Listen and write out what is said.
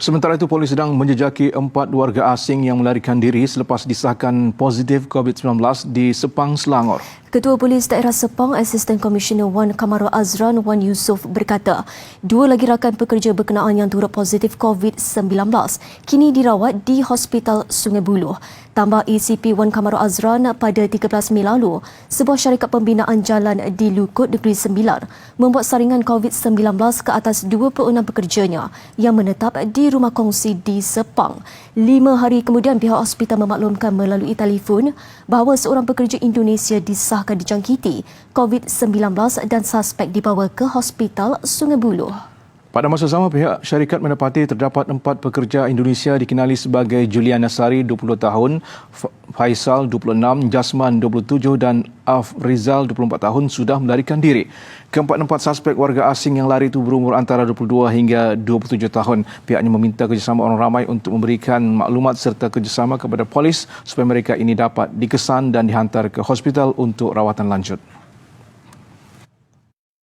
Sementara itu, polis sedang menjejaki 4 warga asing yang melarikan diri selepas disahkan positif COVID-19 di Sepang, Selangor. Ketua Polis Daerah Sepang, Asisten Komisioner Wan Kamarul Azran Wan Yusof berkata, 2 lagi rakan pekerja berkenaan yang turut positif COVID-19 kini dirawat di Hospital Sungai Buloh. Tambah ACP Wan Kamarul Azran, pada 13 Mei lalu, sebuah syarikat pembinaan jalan di Lukut Negeri Sembilan membuat saringan COVID-19 ke atas 26 pekerjanya yang menetap di rumah kongsi di Sepang. 5 hari kemudian, pihak hospital memaklumkan melalui telefon bahawa seorang pekerja Indonesia disahkan dijangkiti COVID-19 dan suspek dibawa ke Hospital Sungai Buloh. Pada masa sama, pihak syarikat mendapati terdapat 4 pekerja Indonesia dikenali sebagai Julian Nasari, 20 tahun, Faisal, 26, Jasman, 27 dan Afrizal, 24 tahun sudah melarikan diri. Keempat-empat suspek warga asing yang lari itu berumur antara 22 hingga 27 tahun. Pihaknya meminta kerjasama orang ramai untuk memberikan maklumat serta kerjasama kepada polis supaya mereka ini dapat dikesan dan dihantar ke hospital untuk rawatan lanjut.